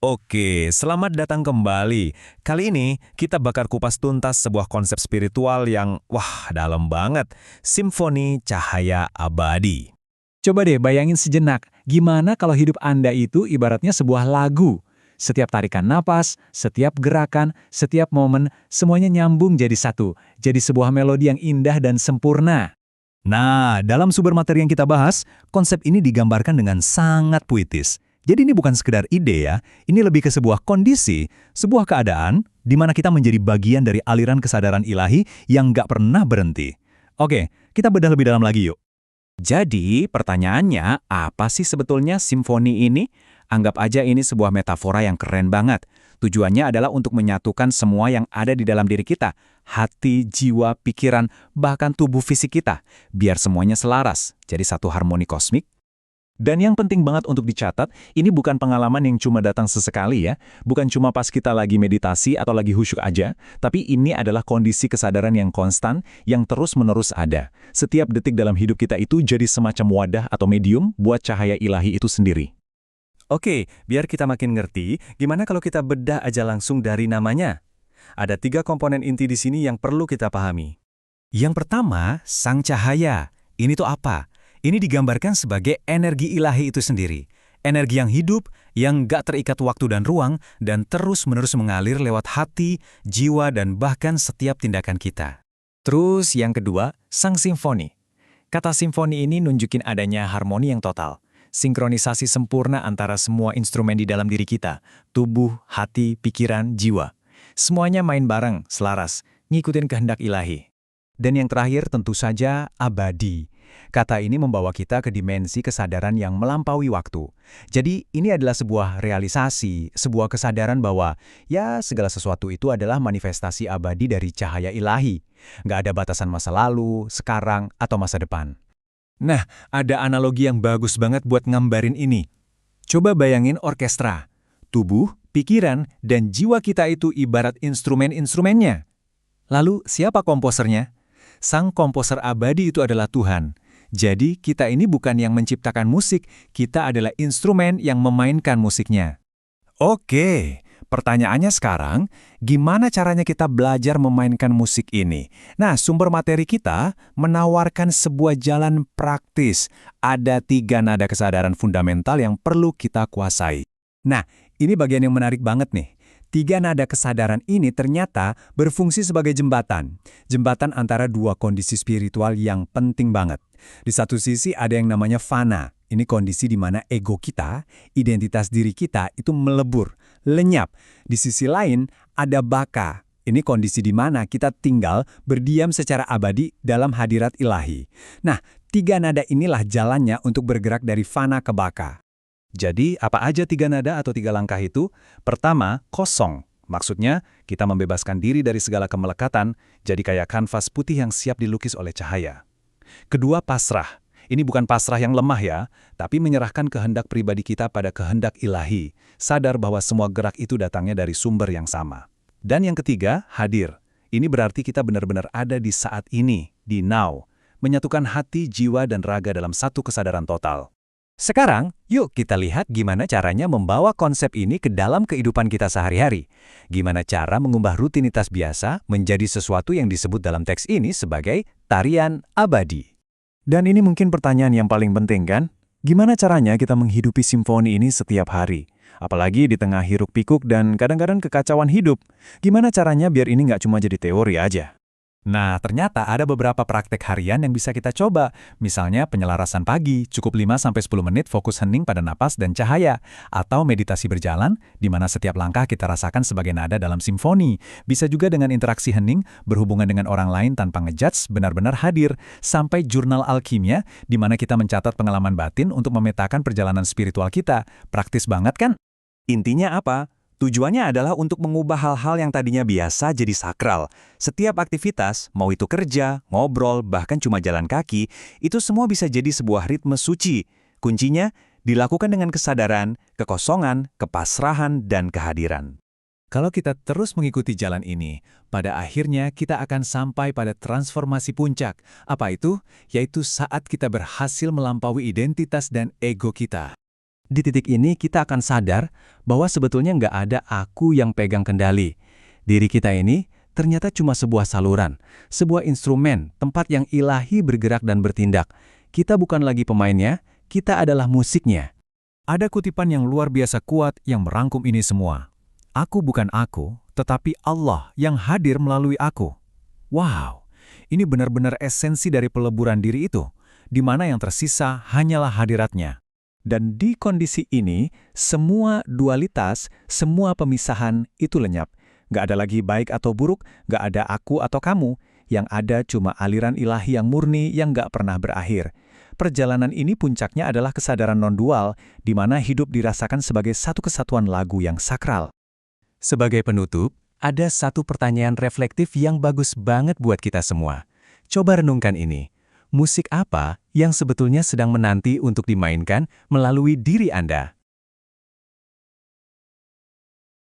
Oke, selamat datang kembali. Kali ini kita bakar kupas tuntas sebuah konsep spiritual yang, wah, dalam banget. Simfoni Cahaya Abadi. Coba deh bayangin sejenak, gimana kalau hidup Anda itu ibaratnya sebuah lagu? Setiap tarikan napas, setiap gerakan, setiap momen, semuanya nyambung jadi satu. Jadi sebuah melodi yang indah dan sempurna. Nah, dalam sumber materi yang kita bahas, konsep ini digambarkan dengan sangat puitis. Jadi ini bukan sekedar ide ya, ini lebih ke sebuah kondisi, sebuah keadaan di mana kita menjadi bagian dari aliran kesadaran ilahi yang nggak pernah berhenti. Oke, kita bedah lebih dalam lagi yuk. Jadi, pertanyaannya, apa sih sebetulnya simfoni ini? Anggap aja ini sebuah metafora yang keren banget. Tujuannya adalah untuk menyatukan semua yang ada di dalam diri kita. Hati, jiwa, pikiran, bahkan tubuh fisik kita. Biar semuanya selaras, jadi satu harmoni kosmik. Dan yang penting banget untuk dicatat, ini bukan pengalaman yang cuma datang sesekali ya, bukan cuma pas kita lagi meditasi atau lagi khusyuk aja, tapi ini adalah kondisi kesadaran yang konstan, yang terus-menerus ada. Setiap detik dalam hidup kita itu jadi semacam wadah atau medium buat cahaya ilahi itu sendiri. Oke, biar kita makin ngerti, gimana kalau kita bedah aja langsung dari namanya? Ada 3 komponen inti di sini yang perlu kita pahami. Yang pertama, sang cahaya. Ini tuh apa? Ini digambarkan sebagai energi ilahi itu sendiri. Energi yang hidup, yang gak terikat waktu dan ruang, dan terus-menerus mengalir lewat hati, jiwa, dan bahkan setiap tindakan kita. Terus yang kedua, sang simfoni. Kata simfoni ini nunjukin adanya harmoni yang total. Sinkronisasi sempurna antara semua instrumen di dalam diri kita. Tubuh, hati, pikiran, jiwa. Semuanya main bareng, selaras, ngikutin kehendak ilahi. Dan yang terakhir tentu saja abadi. Kata ini membawa kita ke dimensi kesadaran yang melampaui waktu. Jadi ini adalah sebuah realisasi, sebuah kesadaran bahwa ya segala sesuatu itu adalah manifestasi abadi dari cahaya ilahi. Nggak ada batasan masa lalu, sekarang, atau masa depan. Nah, ada analogi yang bagus banget buat ngambarin ini. Coba bayangin orkestra. Tubuh, pikiran, dan jiwa kita itu ibarat instrumen-instrumennya. Lalu siapa komposernya? Sang komposer abadi itu adalah Tuhan. Jadi kita ini bukan yang menciptakan musik, kita adalah instrumen yang memainkan musiknya. Oke, pertanyaannya sekarang, gimana caranya kita belajar memainkan musik ini? Nah, sumber materi kita menawarkan sebuah jalan praktis. Ada 3 nada kesadaran fundamental yang perlu kita kuasai. Nah, ini bagian yang menarik banget nih. 3 nada kesadaran ini ternyata berfungsi sebagai jembatan. Jembatan antara 2 kondisi spiritual yang penting banget. Di satu sisi ada yang namanya fana. Ini kondisi di mana ego kita, identitas diri kita itu melebur, lenyap. Di sisi lain ada baka. Ini kondisi di mana kita tinggal berdiam secara abadi dalam hadirat ilahi. Nah, 3 nada inilah jalannya untuk bergerak dari fana ke baka. Jadi, apa aja 3 nada atau 3 langkah itu? Pertama, kosong. Maksudnya, kita membebaskan diri dari segala kemelekatan, jadi kayak kanvas putih yang siap dilukis oleh cahaya. Kedua, pasrah. Ini bukan pasrah yang lemah ya, tapi menyerahkan kehendak pribadi kita pada kehendak ilahi, sadar bahwa semua gerak itu datangnya dari sumber yang sama. Dan yang ketiga, hadir. Ini berarti kita benar-benar ada di saat ini, di now, menyatukan hati, jiwa, dan raga dalam satu kesadaran total. Sekarang, yuk kita lihat gimana caranya membawa konsep ini ke dalam kehidupan kita sehari-hari. Gimana cara mengubah rutinitas biasa menjadi sesuatu yang disebut dalam teks ini sebagai tarian abadi. Dan ini mungkin pertanyaan yang paling penting kan? Gimana caranya kita menghidupi simfoni ini setiap hari? Apalagi di tengah hiruk-pikuk dan kadang-kadang kekacauan hidup. Gimana caranya biar ini nggak cuma jadi teori aja? Nah, ternyata ada beberapa praktek harian yang bisa kita coba. Misalnya penyelarasan pagi, cukup 5-10 menit fokus hening pada napas dan cahaya. Atau meditasi berjalan, di mana setiap langkah kita rasakan sebagai nada dalam simfoni. Bisa juga dengan interaksi hening, berhubungan dengan orang lain tanpa ngejudge, benar-benar hadir. Sampai jurnal alkimia, di mana kita mencatat pengalaman batin untuk memetakan perjalanan spiritual kita. Praktis banget kan? Intinya apa? Tujuannya adalah untuk mengubah hal-hal yang tadinya biasa jadi sakral. Setiap aktivitas, mau itu kerja, ngobrol, bahkan cuma jalan kaki, itu semua bisa jadi sebuah ritme suci. Kuncinya, dilakukan dengan kesadaran, kekosongan, kepasrahan, dan kehadiran. Kalau kita terus mengikuti jalan ini, pada akhirnya kita akan sampai pada transformasi puncak. Apa itu? Yaitu saat kita berhasil melampaui identitas dan ego kita. Di titik ini kita akan sadar bahwa sebetulnya nggak ada aku yang pegang kendali. Diri kita ini ternyata cuma sebuah saluran, sebuah instrumen, tempat yang ilahi bergerak dan bertindak. Kita bukan lagi pemainnya, kita adalah musiknya. Ada kutipan yang luar biasa kuat yang merangkum ini semua. Aku bukan aku, tetapi Allah yang hadir melalui aku. Wow, ini benar-benar esensi dari peleburan diri itu, di mana yang tersisa hanyalah hadiratnya. Dan di kondisi ini, semua dualitas, semua pemisahan itu lenyap. Nggak ada lagi baik atau buruk, nggak ada aku atau kamu. Yang ada cuma aliran ilahi yang murni yang nggak pernah berakhir. Perjalanan ini puncaknya adalah kesadaran non-dual, di mana hidup dirasakan sebagai satu kesatuan lagu yang sakral. Sebagai penutup, ada satu pertanyaan reflektif yang bagus banget buat kita semua. Coba renungkan ini. Musik apa yang sebetulnya sedang menanti untuk dimainkan melalui diri Anda?